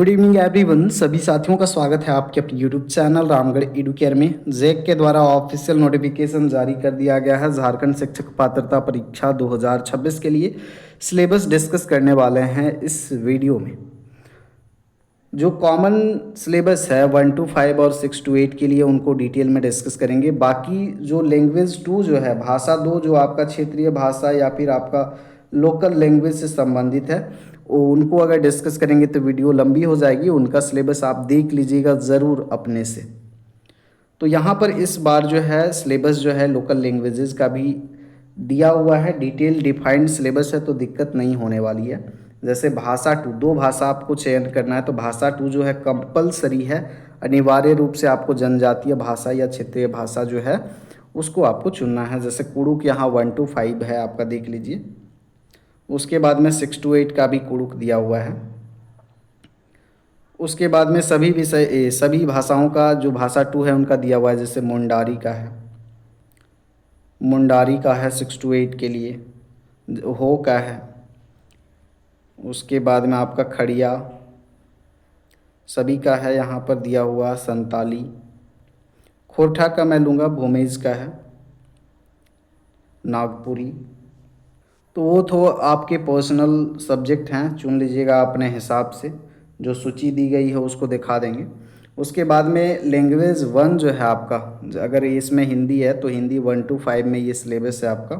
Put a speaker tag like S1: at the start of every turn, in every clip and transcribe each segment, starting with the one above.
S1: Good evening everyone. सभी साथियों का स्वागत है आपके अपने यूट्यूब चैनल रामगढ़ एडुकेयर में। जैक के द्वारा ऑफिशियल नोटिफिकेशन जारी कर दिया गया है झारखंड शिक्षक पात्रता परीक्षा 2026 के लिए। सिलेबस डिस्कस करने वाले हैं इस वीडियो में। जो कॉमन सिलेबस है 1 to 5 और 6 to 8 के लिए उनको डिटेल में डिस्कस करेंगे। बाकी जो लैंग्वेज 2 जो है भाषा 2 जो आपका क्षेत्रीय भाषा या फिर आपका लोकल लैंग्वेज से संबंधित है उनको अगर डिस्कस करेंगे तो वीडियो लंबी हो जाएगी। उनका सिलेबस आप देख लीजिएगा ज़रूर अपने से। तो यहाँ पर इस बार जो है सिलेबस जो है लोकल लैंग्वेजेस का भी दिया हुआ है, डिटेल डिफाइंड सिलेबस है, तो दिक्कत नहीं होने वाली है। जैसे भाषा 2 दो भाषा आपको चयन करना है तो भाषा 2 जो है कंपलसरी है, अनिवार्य रूप से आपको जनजातीय भाषा या क्षेत्रीय भाषा जो है उसको आपको चुनना है। जैसे कुड़ुक यहाँ 1 to 5 है, आपका देख लीजिए। उसके बाद में 6 to 8 का भी कुड़ुक दिया हुआ है। उसके बाद में सभी विषय सभी भाषाओं का जो भाषा 2 है उनका दिया हुआ है। जैसे मुंडारी का है, मुंडारी का है 6 to 8 के लिए, हो का है। उसके बाद में आपका खड़िया सभी का है, यहाँ पर दिया हुआ संताली। खोरठा का मैं लूँगा, भूमेज का है, नागपुरी। तो वो तो आपके पर्सनल सब्जेक्ट हैं, चुन लीजिएगा अपने हिसाब से। जो सूची दी गई है उसको दिखा देंगे। उसके बाद में लैंग्वेज 1 जो है आपका, अगर इसमें हिंदी है तो हिंदी 1 to 5 में ये सिलेबस है आपका।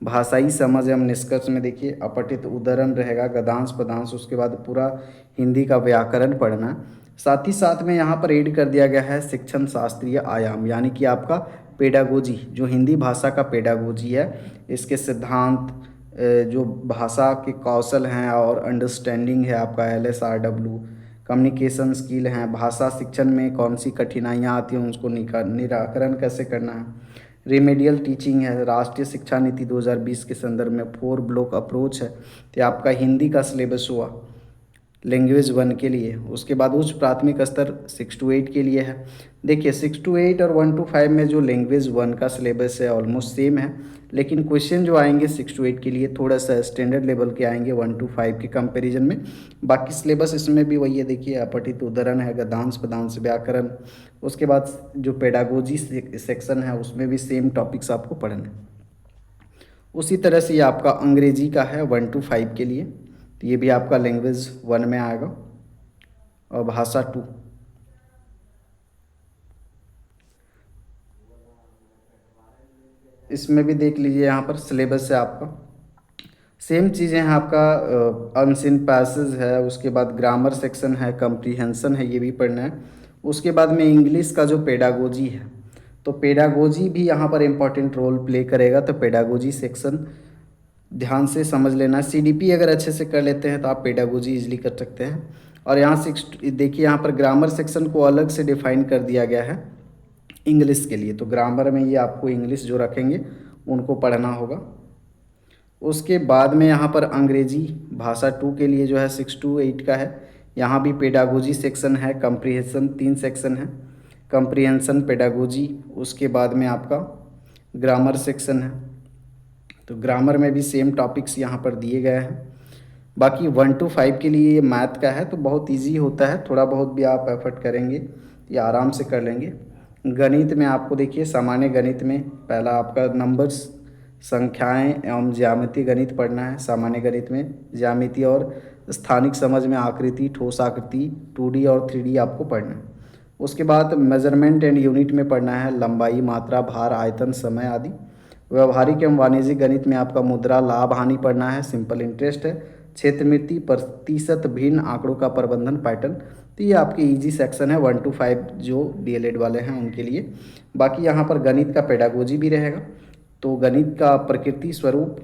S1: भाषाई समझ एवं निष्कर्ष में देखिए अपठित उद्धरण रहेगा, गद्यांश पदांश, उसके बाद पूरा हिंदी का व्याकरण पढ़ना है। साथ ही साथ में यहाँ पर ऐड कर दिया गया है शिक्षण शास्त्रीय आयाम, यानी कि आपका पेडागोजी, जो हिंदी भाषा का पेडागोजी है, इसके सिद्धांत, जो भाषा के कौशल हैं और अंडरस्टैंडिंग है आपका LSRW, कम्युनिकेशन स्किल हैं, भाषा शिक्षण में कौन सी कठिनाइयाँ आती हैं उसको निराकरण कैसे करना है, रेमेडियल टीचिंग है, राष्ट्रीय शिक्षा नीति 2020 के संदर्भ में 4 ब्लॉक अप्रोच है। तो आपका हिंदी का सिलेबस हुआ लैंग्वेज 1 के लिए। उसके बाद उच्च प्राथमिक स्तर 6 to 8 के लिए है। देखिए 6 to 8 और 1 to 5 में जो लैंग्वेज 1 का सिलेबस है ऑलमोस्ट सेम है, लेकिन क्वेश्चन जो आएंगे 6 to 8 के लिए थोड़ा सा स्टैंडर्ड लेवल के आएंगे 1 to 5 के कंपैरिजन में। बाकी सिलेबस इसमें भी वही है, देखिए अपठित उद्धरण है, गद्यांश पदांश, व्याकरण। उसके बाद जो पेडागोजी सेक्शन है उसमें भी सेम टॉपिक्स आपको पढ़ने। उसी तरह से ये आपका अंग्रेजी का है 1 to 5 के लिए, तो ये भी आपका लैंग्वेज 1 में आएगा। और भाषा 2, इसमें भी देख लीजिए यहाँ पर सिलेबस है आपका सेम चीज़ें हैं। आपका अनसीन पैसेज है, उसके बाद ग्रामर सेक्शन है, कम्प्रीहेंशन है, ये भी पढ़ना है। उसके बाद में इंग्लिश का जो पेडागोजी है, तो पेडागोजी भी यहाँ पर इम्पॉर्टेंट रोल प्ले करेगा। तो पेडागोजी सेक्शन ध्यान से समझ लेना। CDP अगर अच्छे से कर लेते हैं तो आप पेडागोजी इजीली कर सकते हैं। और यहाँ से देखिए यहाँ पर ग्रामर सेक्शन को अलग से डिफाइन कर दिया गया है इंग्लिश के लिए। तो ग्रामर में ये आपको इंग्लिश जो रखेंगे उनको पढ़ना होगा। उसके बाद में यहाँ पर अंग्रेजी भाषा 2 के लिए जो है 6 to 8 का है। यहाँ भी पेडागोजी सेक्शन है, कम्प्रीहेंशन 3 सेक्शन है, कम्प्रीहेंशन, पेडागोजी। उसके बाद में आपका ग्रामर सेक्शन है। तो ग्रामर में भी सेम टॉपिक्स यहाँ पर दिए गए हैं। बाकी 1 to 5 के लिए मैथ का है तो बहुत इजी होता है, थोड़ा बहुत भी आप एफर्ट करेंगे या आराम से कर लेंगे। गणित में आपको देखिए सामान्य गणित में पहला आपका नंबर्स, संख्याएं एवं ज्यामितीय गणित पढ़ना है। सामान्य गणित में ज्यामितीय और स्थानिक समझ में आकृति, ठोस आकृति 2D और 3D आपको पढ़ना है। उसके बाद मेजरमेंट एंड यूनिट में पढ़ना है लंबाई, मात्रा, भार, आयतन, समय आदि। व्यवहारिक एवं वाणिज्यिक गणित में आपका मुद्रा, लाभ, हानि पढ़ना है, सिंपल इंटरेस्ट है, क्षेत्रमिति, प्रतिशत, भिन्न आंकड़ों का प्रबंधन, पैटर्न। तो ये आपके इजी सेक्शन है 1 to 5 जो DLED वाले हैं उनके लिए। बाकी यहाँ पर गणित का पेडागोजी भी रहेगा। तो गणित का प्रकृति, स्वरूप,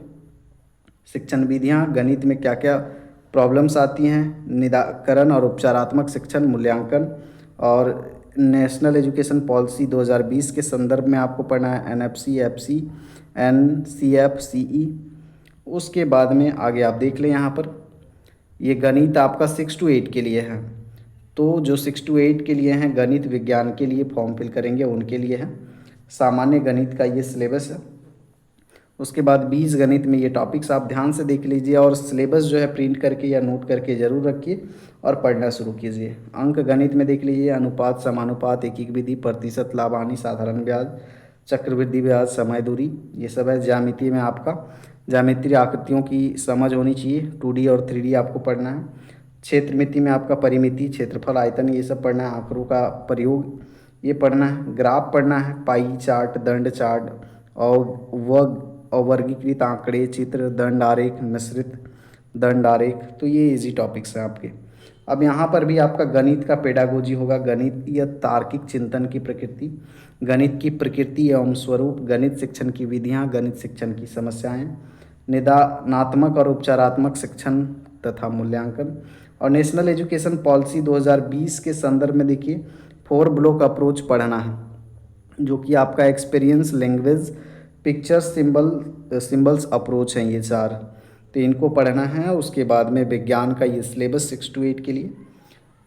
S1: शिक्षण विधियाँ, गणित में क्या क्या प्रॉब्लम्स आती हैं, निराकरण और उपचारात्मक शिक्षण, मूल्यांकन, और नेशनल एजुकेशन पॉलिसी 2020 के संदर्भ में आपको पढ़ना है NFC, FC, NCF, CE। उसके बाद में आगे आप देख लें यहाँ पर ये गणित आपका 6 to 8 के लिए है। तो जो 6 to 8 के लिए हैं गणित विज्ञान के लिए फॉर्म फिल करेंगे उनके लिए है। सामान्य गणित का ये सिलेबस है। उसके बाद बीज गणित में ये टॉपिक्स आप ध्यान से देख लीजिए और सिलेबस जो है प्रिंट करके या नोट करके ज़रूर रखिए और पढ़ना शुरू कीजिए। अंक गणित में देख लीजिए अनुपात, समानुपात, एकीक विधि, प्रतिशत, लाभ हानि, साधारण ब्याज, चक्रवृद्धि ब्याज, समय दूरी, ये सब है। ज्यामिति में आपका ज्यामितीय आकृतियों की समझ होनी चाहिए, 2D और 3D आपको पढ़ना है। क्षेत्र मिति में आपका परिमिति, क्षेत्रफल, आयतन, ये सब पढ़ना है। आंकड़ों का प्रयोग ये पढ़ना है। ग्राफ पढ़ना है, पाई चार्ट, दंड चार्ट और वर्गीकृत आंकड़े, चित्र, दंड आरेख, मिश्रित दंड आरेख, तो ये इजी टॉपिक्स हैं आपके। अब यहाँ पर भी आपका गणित का पेडागोजी होगा, गणित या तार्किक चिंतन की प्रकृति, गणित की प्रकृति एवं स्वरूप, गणित शिक्षण की विधियाँ, गणित शिक्षण की समस्याएं, निदानात्मक और उपचारात्मक शिक्षण तथा मूल्यांकन। और नेशनल एजुकेशन पॉलिसी 2020 के संदर्भ में देखिए 4 ब्लॉक अप्रोच पढ़ना है, जो कि आपका experience, language, picture, symbols approach हैं ये 4, तो इनको पढ़ना है। उसके बाद में विज्ञान का ये सिलेबस 6 to 8 के लिए,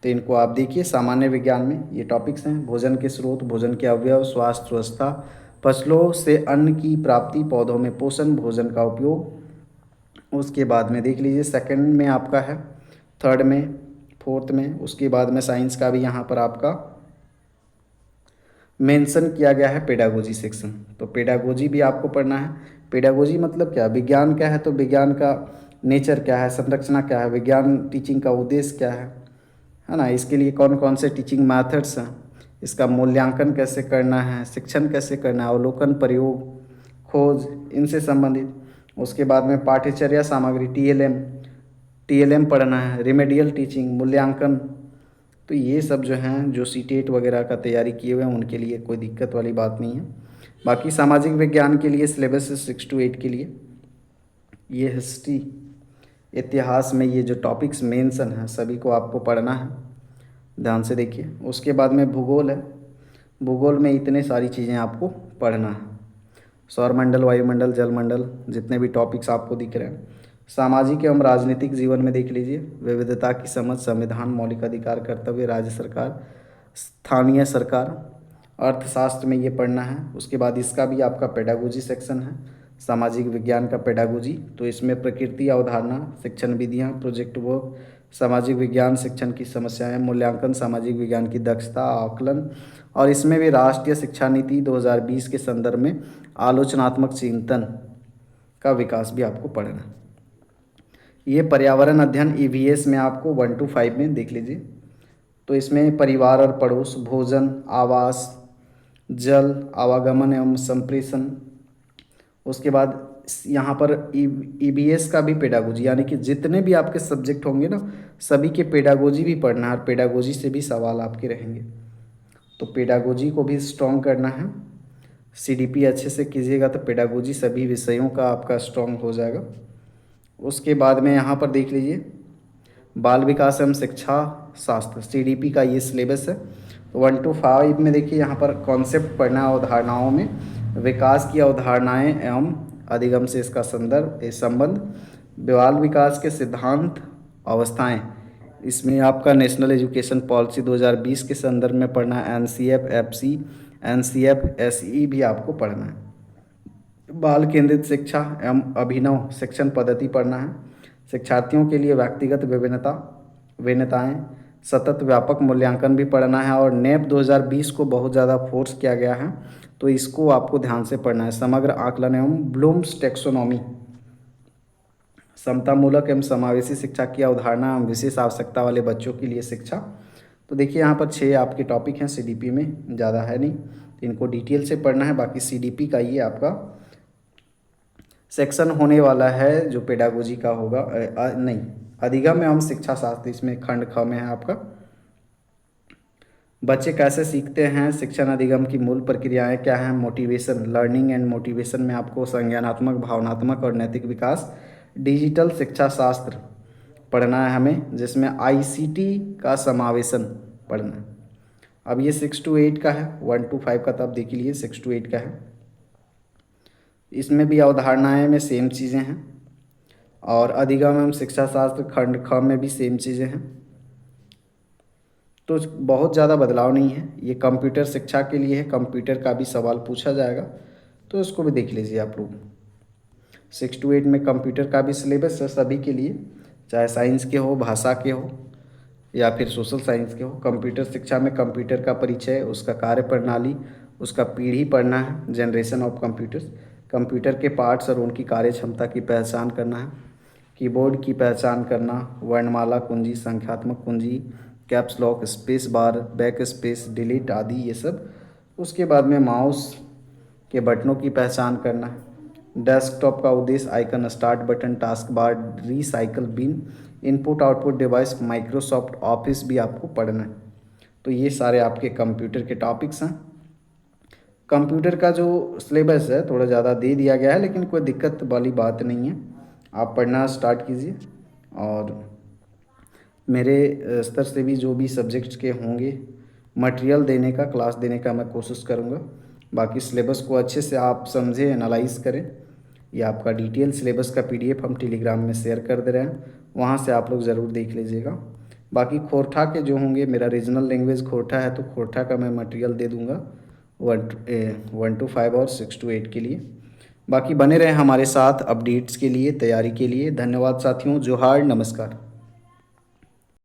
S1: तो इनको आप देखिए। सामान्य विज्ञान में ये टॉपिक्स हैं, भोजन के स्रोत, भोजन के अवयव, स्वास्थ्य व्यवस्था, फसलों से अन्न की प्राप्ति, पौधों में पोषण, भोजन का उपयोग। उसके बाद में देख लीजिए सेकंड में आपका है, थर्ड में, फोर्थ में। उसके बाद में साइंस का भी यहाँ पर आपका मेंशन किया गया है पेडागोजी सेक्शन, तो पेडागोजी भी आपको पढ़ना है। पेडागोजी मतलब क्या, विज्ञान क्या है, तो विज्ञान का नेचर क्या है, संरचना क्या है, विज्ञान टीचिंग का उद्देश्य क्या है ना, इसके लिए कौन कौन से टीचिंग मेथड्स हैं, इसका मूल्यांकन कैसे करना है, शिक्षण कैसे करना है, अवलोकन, प्रयोग, खोज, इनसे संबंधित। उसके बाद में पाठ्यचर्या सामग्री, टीएलएम पढ़ना है, रिमेडियल टीचिंग, मूल्यांकन। तो ये सब जो हैं, जो सीटेट वगैरह का तैयारी किए हुए हैं उनके लिए कोई दिक्कत वाली बात नहीं है। बाकी सामाजिक विज्ञान के लिए सिलेबस है 6 to 8 के लिए। ये हिस्ट्री, इतिहास में ये जो टॉपिक्स मेंशन हैं सभी को आपको पढ़ना है, ध्यान से देखिए। उसके बाद में भूगोल है, भूगोल में इतने सारी चीज़ें आपको पढ़ना है, सौरमंडल, वायुमंडल, जलमंडल, जितने भी टॉपिक्स आपको दिख रहे हैं। सामाजिक एवं राजनीतिक जीवन में देख लीजिए विविधता की समझ, संविधान, मौलिक अधिकार, कर्तव्य, राज्य सरकार, स्थानीय सरकार। अर्थशास्त्र में ये पढ़ना है। उसके बाद इसका भी आपका पेडागोजी सेक्शन है, सामाजिक विज्ञान का पेडागोजी, तो इसमें प्रकृति, अवधारणा, शिक्षण विधियाँ, प्रोजेक्ट वर्क, सामाजिक विज्ञान, शिक्षण की समस्याएं, मूल्यांकन, सामाजिक विज्ञान की दक्षता, आकलन। और इसमें भी राष्ट्रीय शिक्षा नीति 2020 के संदर्भ में आलोचनात्मक चिंतन का विकास भी आपको पढ़ना है। ये पर्यावरण अध्ययन ईवीएस में आपको 1 to 5 में देख लीजिए, तो इसमें परिवार और पड़ोस, भोजन, आवास, जल, आवागमन एवं संप्रेषण। उसके बाद यहाँ पर ईबीएस का भी पेडागोजी, यानी कि जितने भी आपके सब्जेक्ट होंगे ना सभी के पेडागोजी भी पढ़ना है, और पेडागोजी से भी सवाल आपके रहेंगे, तो पेडागोजी को भी स्ट्रॉन्ग करना है। सीडीपी अच्छे से कीजिएगा तो पेडागोजी सभी विषयों का आपका स्ट्रॉन्ग हो जाएगा। उसके बाद में यहाँ पर देख लीजिए बाल विकास एवं शिक्षा शास्त्र, सीडीपी का ये सिलेबस है। 1 to 5 में देखिए यहाँ पर कॉन्सेप्ट पढ़ना है, अवधारणाओं में विकास की अवधारणाएं एवं अधिगम से इसका संबंध, बाल विकास के सिद्धांत, अवस्थाएं, इसमें आपका नेशनल एजुकेशन पॉलिसी 2020 के संदर्भ में पढ़ना है। एनसीएफ, एफसी, एनसीएफ, एसई भी आपको पढ़ना है। बाल केंद्रित शिक्षा एवं अभिनव शिक्षण पद्धति पढ़ना है। शिक्षार्थियों के लिए व्यक्तिगत भिन्नताएं, सतत व्यापक मूल्यांकन भी पढ़ना है। और नेप 2020 को बहुत ज़्यादा फोर्स किया गया है, तो इसको आपको ध्यान से पढ़ना है। समग्र आकलन एवं ब्लूम्स टैक्सोनॉमी, समतामूलक एवं समावेशी शिक्षा की अवधारणा एवं विशेष आवश्यकता वाले बच्चों के लिए शिक्षा। तो देखिए यहाँ पर 6 आपके टॉपिक हैं सीडीपी में, ज़्यादा है नहीं, इनको डिटेल से पढ़ना है। बाकी सीडीपी का ये आपका सेक्शन होने वाला है जो पेडागोजी का होगा, नहीं, अधिगम एवं शिक्षा शास्त्र, इसमें खंड ख में है आपका बच्चे कैसे सीखते हैं, शिक्षण अधिगम की मूल प्रक्रियाएं क्या हैं, मोटिवेशन, लर्निंग एंड मोटिवेशन में आपको संज्ञानात्मक, भावनात्मक और नैतिक विकास, डिजिटल शिक्षा शास्त्र पढ़ना है हमें, जिसमें आईसीटी का समावेशन पढ़ना है। अब ये 6 to 8 का है, 1 to 5 का तब देख लीजिए, 6 to 8 का है। इसमें भी अवधारणाएं में सेम चीज़ें हैं, और अधिगम एवं शिक्षा शास्त्र खंड ख में भी सेम चीज़ें हैं, तो बहुत ज़्यादा बदलाव नहीं है। ये कंप्यूटर शिक्षा के लिए है, कंप्यूटर का भी सवाल पूछा जाएगा, तो इसको भी देख लीजिए आप लोग। 6 to 8 में कंप्यूटर का भी सिलेबस है सभी के लिए, चाहे साइंस के हो, भाषा के हो या फिर सोशल साइंस के हो। कंप्यूटर शिक्षा में कंप्यूटर का परिचय, उसका कार्य प्रणाली, उसका पीढ़ी पढ़ना है, जनरेशन ऑफ कंप्यूटर्स, कंप्यूटर के पार्ट्स और उनकी कार्य क्षमता की पहचान करना है, कीबोर्ड की पहचान करना, वर्णमाला कुंजी, संख्यात्मक कुंजी, caps lock, space bar, back space, delete आदि ये सब। उसके बाद में माउस के बटनों की पहचान करना है, डेस्कटॉप का उद्देश्य, icon, start button, task bar, recycle bin, input output device, Microsoft office भी आपको पढ़ना है। तो ये सारे आपके कंप्यूटर के टॉपिक्स हैं। कंप्यूटर का जो सिलेबस है थोड़ा ज़्यादा दे दिया गया है, लेकिन कोई दिक्कत वाली बात नहीं है, आप पढ़ना स्टार्ट कीजिए। और मेरे स्तर से भी जो भी सब्जेक्ट्स के होंगे मटेरियल देने का, क्लास देने का मैं कोशिश करूँगा। बाकी सिलेबस को अच्छे से आप समझें, एनालाइज करें। ये आपका डिटेल सिलेबस का PDF हम टेलीग्राम में शेयर कर दे रहे हैं, वहाँ से आप लोग ज़रूर देख लीजिएगा। बाकी खोरठा के जो होंगे, मेरा रीजनल लैंग्वेज खोरठा है, तो खोरठा का मैं मटेरियल दे दूँगा 1 to 5 और 6 to 8 के लिए। बाकी बने रहें हमारे साथ अपडेट्स के लिए, तैयारी के लिए। धन्यवाद साथियों, जोहार, नमस्कार।